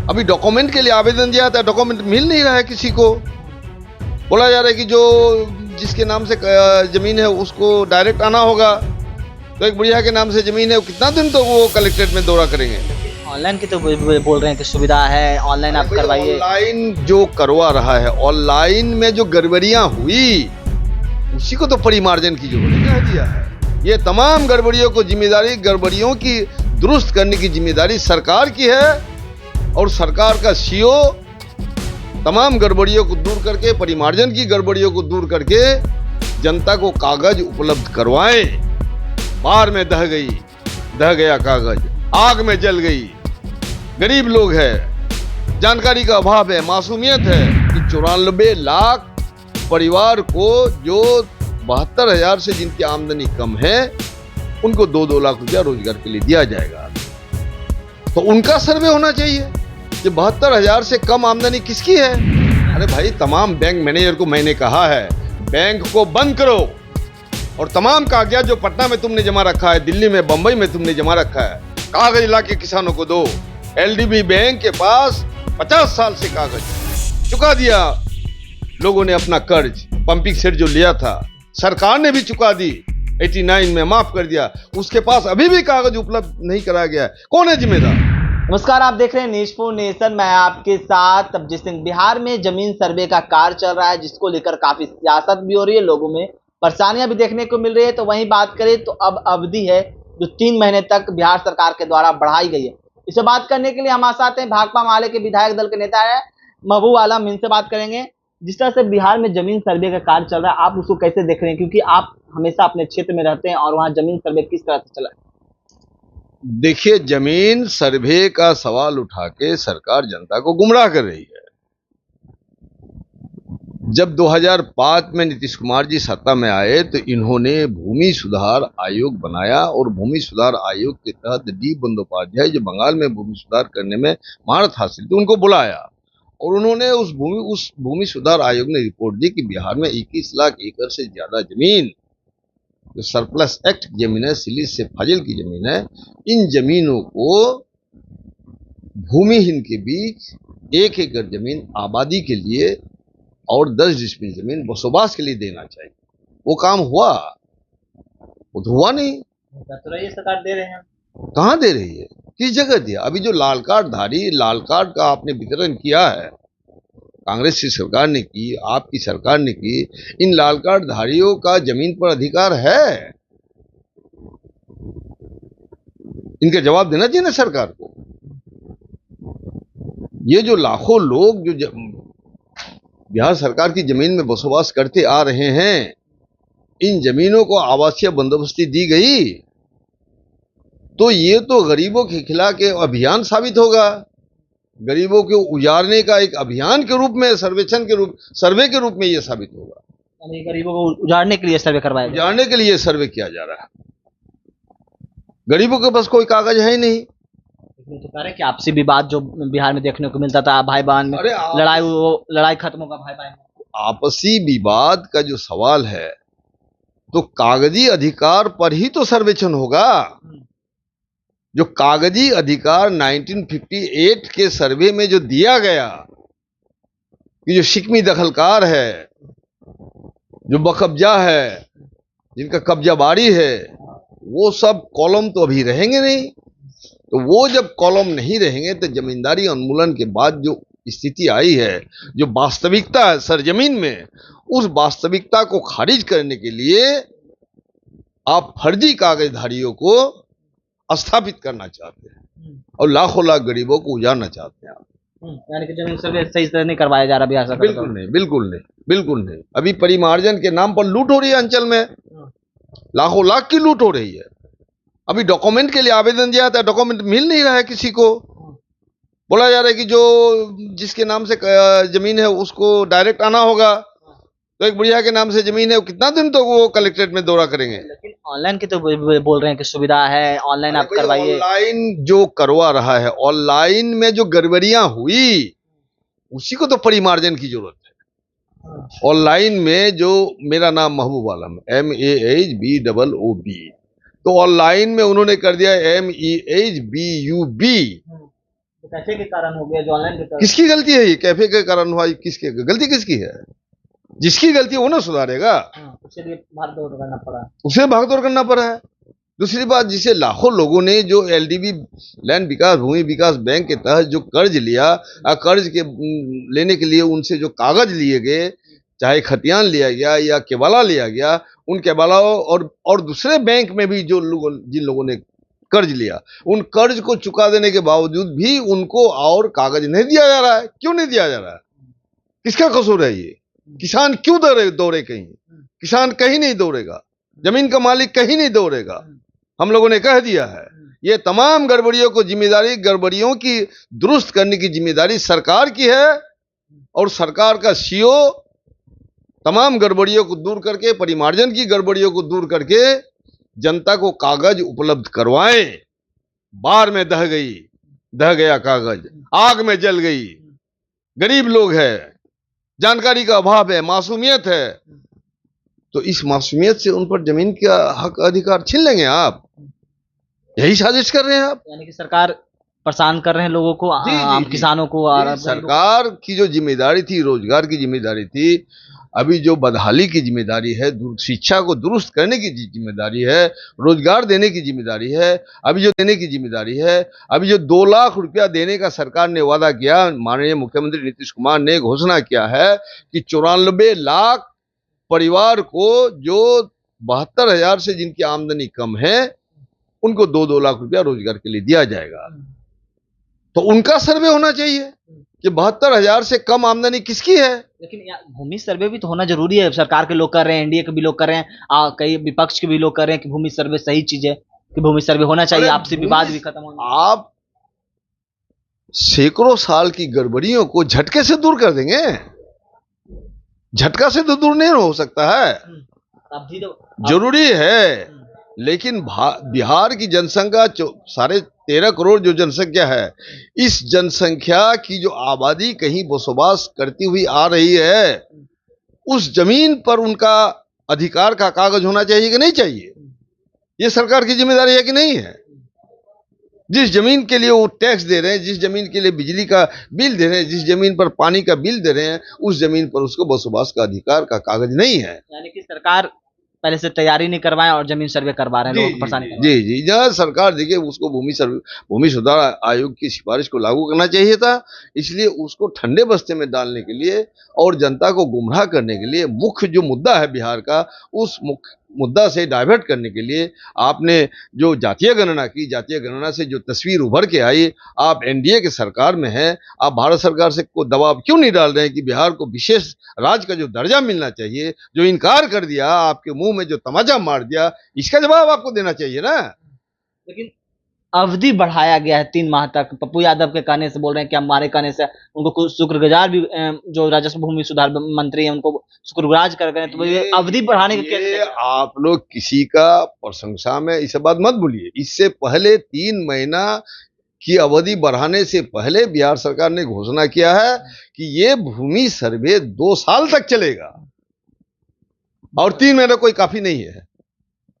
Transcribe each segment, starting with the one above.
अभी डॉक्यूमेंट के लिए आवेदन दिया था, डॉक्यूमेंट मिल नहीं रहा है किसी को। बोला जा रहा है कि जो जिसके नाम से जमीन है उसको डायरेक्ट आना होगा। तो एक बुढ़िया के नाम से जमीन है, कितना दिन तो वो कलेक्ट्रेट में दौरा करेंगे। ऑनलाइन की तो बोल रहे हैं कि सुविधा है, ऑनलाइन आप करवाइए। ऑनलाइन जो करवा रहा है, ऑनलाइन में जो गड़बड़ियां हुई उसी को तो परिमार्जन की जरूरत कह दिया है। ये तमाम गड़बड़ियों को जिम्मेदारी, गड़बड़ियों की दुरुस्त करने की जिम्मेदारी सरकार की है। और सरकार का सीओ तमाम गड़बड़ियों को दूर करके, परिमार्जन की गड़बड़ियों को दूर करके जनता को कागज उपलब्ध करवाएं। बाढ़ में दह गया कागज, आग में जल गई, गरीब लोग है, जानकारी का अभाव है, मासूमियत है कि 94 लाख परिवार को जो 72,000 से जिनकी आमदनी कम है उनको 2-2 लाख रुपया रोजगार के लिए दिया जाएगा। तो उनका सर्वे होना चाहिए कि 72,000 से कम आमदनी किसकी है। अरे भाई, तमाम बैंक मैनेजर को मैंने कहा है बैंक को बंद करो और तमाम कागजात जो पटना में तुमने जमा रखा है, दिल्ली में, बंबई में तुमने जमा रखा है, कागज ला के किसानों को दो। एलडीबी बैंक के पास 50 साल से कागज चुका दिया। लोगों ने अपना कर्ज पंपिंग सेट जो लिया था सरकार ने भी चुका दी, 89 में माफ कर दिया। उसके पास अभी भी कागज उपलब्ध नहीं कराया गया। कौन है जिम्मेदार? नमस्कार, आप देख रहे हैं न्यूज़ फॉर नेशन। मैं आपके साथ तबजीत सिंह। बिहार में जमीन सर्वे का कार्य चल रहा है, जिसको लेकर काफी सियासत भी हो रही है, लोगों में परेशानियां भी देखने को मिल रही है। तो वहीं बात करें तो अब अवधि है जो 3 महीने तक बिहार सरकार के द्वारा बढ़ाई गई है। इससे बात करने के लिए हमारे साथ हैं भाकपा माले के विधायक दल के नेता है महबूब आलम। इनसे बात करेंगे। जिस तरह से बिहार में जमीन सर्वे का कार्य चल रहा है, आप उसको कैसे देख रहे हैं, क्योंकि आप हमेशा अपने क्षेत्र में रहते हैं और वहाँ जमीन सर्वे किस तरह से चला है? देखिए, जमीन सर्वे का सवाल उठा के सरकार जनता को गुमराह कर रही है। जब 2005 में नीतीश कुमार जी सत्ता में आए तो इन्होंने भूमि सुधार आयोग बनाया और भूमि सुधार आयोग के तहत डी बंदोपाध्याय जो बंगाल में भूमि सुधार करने में महारत हासिल थी उनको बुलाया और उन्होंने उस भूमि सुधार आयोग ने रिपोर्ट दी कि बिहार में 21 लाख एकड़ से ज्यादा जमीन जो सरप्लस एक्ट की जमीन है, सिलीस से फाजिल की जमीन है, इन जमीनों को भूमिहीन के बीच 1 एकड़ जमीन आबादी के लिए और 10 डिसमिल जमीन बसोबास के लिए देना चाहिए। वो काम हुआ? वो तो हुआ नहीं। तो ये सरकार दे रहे हैं, कहाँ दे रही है? किस जगह दिया? अभी जो लाल कार्ड धारी, लाल कार्ड का आपने वितरण किया है, कांग्रेस की सरकार ने की, आपकी सरकार ने की, इन लाल कार्ड धारियों का जमीन पर अधिकार है? इनका जवाब देना चाहिए ना सरकार को। ये जो लाखों लोग जो बिहार सरकार की जमीन में बसोबास करते आ रहे हैं, इन जमीनों को आवासीय बंदोबस्ती दी गई तो ये तो गरीबों के खिलाफ के अभियान साबित होगा। गरीबों को उजाड़ने का एक अभियान के रूप में, सर्वे के रूप में ये साबित होगा। यानी गरीबों को उजाड़ने के लिए सर्वे करवाया जाए। उजाड़ने के लिए सर्वे किया जा रहा है। गरीबों के पास कोई कागज है ही नहीं। तो कह रहे कि आपसी विवाद जो बिहार में देखने को मिलता था, भाई बहन में लड़ाई खत्म होगा, भाई बहन। आपसी विवाद का जो सवाल है तो कागजी अधिकार पर ही तो सर्वेक्षण होगा। जो कागजी अधिकार 1958 के सर्वे में जो दिया गया कि जो शिकमी दखलकार है, जो बकब्जा है, जिनका कब्जा बारी है, वो सब कॉलम तो अभी रहेंगे नहीं। तो वो जब कॉलम नहीं रहेंगे तो जमींदारी उन्मूलन के बाद जो स्थिति आई है, जो वास्तविकता है सरजमीन में, उस वास्तविकता को खारिज करने के लिए आप फर्जी कागजधारियों को स्थापित करना चाहते हैं और लाखों लाख गरीबों को उजाड़ना चाहते हैं आप। यानी कि जमीन सर्वे सही तरह नहीं करवाया जा रहा बिहार सरकार। बिल्कुल नहीं, बिल्कुल नहीं, बिल्कुल नहीं। अभी परिमार्जन के नाम पर लूट हो रही है अंचल में, लाखों लाख की लूट हो रही है। अभी डॉक्यूमेंट के लिए आवेदन दिया था, डॉक्यूमेंट मिल नहीं रहा है किसी को। बोला जा रहा है कि जो जिसके नाम से जमीन है उसको डायरेक्ट आना होगा। तो एक बुढ़िया के नाम से जमीन है, कितना दिन तो वो कलेक्ट्रेट में दौरा करेंगे। लेकिन ऑनलाइन की तो बोल रहे हैं कि सुविधा है, ऑनलाइन आप करवाइए। ऑनलाइन जो करवा रहा है, ऑनलाइन में जो गड़बड़ियां हुई उसी को तो परिमार्जन की जरूरत है। ऑनलाइन में जो, मेरा नाम महबूब आलम, MAHBOOB, तो ऑनलाइन में उन्होंने कर दिया MEHBUB। तो कैसे के कारण हो गया जो ऑनलाइन के कारण? किसकी गलती है ये? कैफे के कारण हुआ, किसकी गलती? किसकी है? जिसकी गलती है वो ना सुधारेगा। उसके लिए भाग दौड़ करना पड़ा, उसे भागदौड़ करना पड़ा है। दूसरी बात, जिसे लाखों लोगों ने जो एलडीबी लैंड विकास भूमि विकास बैंक के तहत जो कर्ज लिया, कर्ज के लेने के लिए उनसे जो कागज लिए गए, चाहे खतियान लिया गया या केवाला लिया गया, उन केवालाओं और दूसरे बैंक में भी जो लोग जिन लोगों ने कर्ज लिया, उन कर्ज को चुका देने के बावजूद भी उनको और कागज नहीं दिया जा रहा है। क्यों नहीं दिया जा रहा है? किसका कसूर है ये? किसान क्यों दौड़े कहीं? किसान कहीं नहीं दौड़ेगा, जमीन का मालिक कहीं नहीं दौड़ेगा। हम लोगों ने कह दिया है, ये तमाम गड़बड़ियों की दुरुस्त करने की जिम्मेदारी सरकार की है, और सरकार का सीओ तमाम गड़बड़ियों को दूर करके, परिमार्जन की गड़बड़ियों को दूर करके जनता को कागज उपलब्ध करवाएं। बाढ़ में दह गया कागज, आग में जल गई, गरीब लोग है, जानकारी का अभाव है, मासूमियत है, तो इस मासूमियत से उन पर जमीन का हक अधिकार छीन लेंगे आप? यही साजिश कर रहे हैं आप? यानी कि सरकार परेशान कर रहे हैं लोगों को, आम किसानों को। और सरकार की जो जिम्मेदारी थी, रोजगार की जिम्मेदारी थी, अभी जो बदहाली की जिम्मेदारी है, शिक्षा को दुरुस्त करने की जिम्मेदारी है, रोजगार देने की जिम्मेदारी है, अभी जो देने की जिम्मेदारी है, अभी जो 2 लाख रुपया देने का सरकार ने वादा किया, माननीय मुख्यमंत्री नीतीश कुमार ने घोषणा किया है कि 94 लाख परिवार को, जो 72,000 से जिनकी आमदनी कम है, उनको 2-2 लाख रुपया रोजगार के लिए दिया जाएगा। तो उनका सर्वे होना चाहिए कि 72,000 से कम आमदनी किसकी है। लेकिन भूमि सर्वे भी तो होना जरूरी है। सरकार के लोग कर रहे हैं, एनडीए के भी लोग कर रहे हैं, कई विपक्ष के भी लोग कर रहे हैं कि भूमि सर्वे सही चीज है, कि भूमि सर्वे होना चाहिए, आपसी विवाद भी खत्म होना। आप सैकड़ों साल की गड़बड़ियों को झटके से दूर कर देंगे? झटका से तो दूर नहीं हो सकता है, अभी तो जरूरी है। लेकिन बिहार की जनसंख्या 13.5 करोड़ जो जनसंख्या है, इस जनसंख्या की जो आबादी कहीं बसोबास करती हुई आ रही है, उस जमीन पर उनका अधिकार का कागज होना चाहिए कि नहीं चाहिए? ये सरकार की जिम्मेदारी है कि नहीं है? जिस जमीन के लिए वो टैक्स दे रहे हैं, जिस जमीन के लिए बिजली का बिल दे रहे हैं, जिस जमीन पर पानी का बिल दे रहे हैं, उस जमीन पर उसको बसोबास का अधिकार का कागज नहीं है। यानी कि सरकार पहले से तैयारी नहीं करवाए और जमीन सर्वे करवा रहे हैं, लोगों को परेशानी। जी, जहाँ सरकार देखिए, उसको भूमि सुधार आयोग की सिफारिश को लागू करना चाहिए था, इसलिए उसको ठंडे बस्ते में डालने के लिए और जनता को गुमराह करने के लिए, मुख्य जो मुद्दा है बिहार का, उस मुख्य मुद्दा से डाइवर्ट करने के लिए आपने जो जातीय गणना की, जातीय गणना से जो तस्वीर उभर के आई, आप एनडीए के सरकार में हैं, आप भारत सरकार से को दबाव क्यों नहीं डाल रहे हैं कि बिहार को विशेष राज्य का जो दर्जा मिलना चाहिए? जो इनकार कर दिया, आपके मुंह में जो तमाचा मार दिया, इसका जवाब आपको देना चाहिए ना। लेकिन अवधि बढ़ाया गया है 3 माह तक। पप्पू यादव के कहने से बोल रहे हैं कि हमारे कहने से उनको कुछ शुक्रगुजार भी, जो राजस्व भूमि सुधार मंत्री हैं, उनको शुक्रगुजार कर रहे हैं। तो ये अवधि बढ़ाने के कैसे? आप लोग किसी का प्रशंसा में इस बात मत भूलिए। इससे पहले 3 महीना की अवधि बढ़ाने से पहले बिहार सरकार ने घोषणा किया है कि ये भूमि सर्वे 2 साल तक चलेगा, और 3 महीना कोई काफी नहीं है।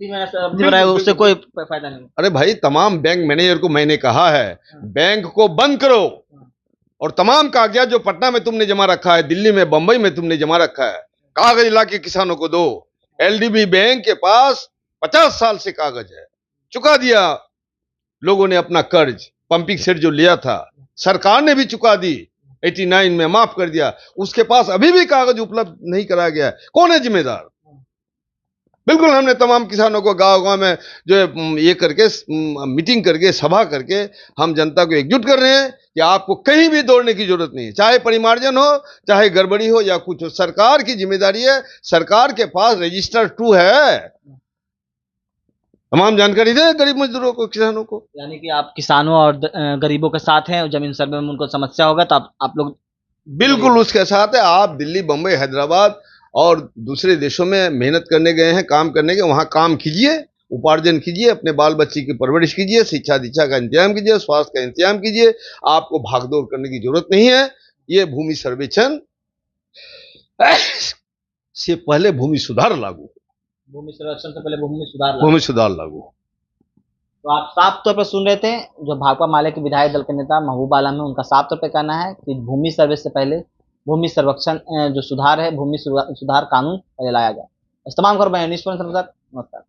3 महीना से अवधि बढ़ाया, उससे कोई फायदा नहीं। अरे भाई, तमाम बैंक मैनेजर को मैंने कहा है, बैंक को बंद करो, और तमाम कागजात जो पटना में तुमने जमा रखा है, दिल्ली में, बंबई में तुमने जमा रखा है, कागज ला के किसानों को दो। एलडीबी बैंक के पास 50 साल से कागज है, चुका दिया लोगों ने अपना कर्ज, पंपिंग सेट जो लिया था, सरकार ने भी चुका दी, 89 में माफ कर दिया। उसके पास अभी भी कागज उपलब्ध नहीं कराया गया है। कौन है जिम्मेदार? बिल्कुल, हमने तमाम किसानों को गांव-गांव में जो ये करके, मीटिंग करके, सभा करके हम जनता को एकजुट कर रहे हैं कि आपको कहीं भी दौड़ने की जरूरत नहीं है, चाहे परिमार्जन हो, चाहे गड़बड़ी हो या कुछ हो, सरकार की जिम्मेदारी है। सरकार के पास रजिस्टर 2 है, तमाम जानकारी दे गरीब मजदूरों को, किसानों को। यानी कि आप किसानों और गरीबों के साथ हैं, जमीन सर्वे में उनको समस्या होगा तो आप लोग बिल्कुल उसके साथ है। आप दिल्ली, बंबई, हैदराबाद और दूसरे देशों में मेहनत करने गए हैं, काम करने के, वहां काम कीजिए, उपार्जन कीजिए, अपने बाल बच्चे की परवरिश कीजिए, शिक्षा दीक्षा का इंतजाम कीजिए, स्वास्थ्य का इंतजाम कीजिए। आपको भागदौड़ करने की जरूरत नहीं है। ये भूमि सर्वेक्षण से पहले भूमि सुधार लागू, भूमि सर्वेक्षण से पहले भूमि सुधार लागू। तो आप साफ तौर पर सुन रहे थे जो भाकपा माले के विधायक दल के नेता महबूब आलम है, उनका साफ तौर पे कहना है कि भूमि सर्वे से पहले भूमि सर्वेक्षण जो सुधार है, भूमि सुधार कानून पहले लाया जाए। इस तमाम खबर मैं न्यूज़ नमस्कार।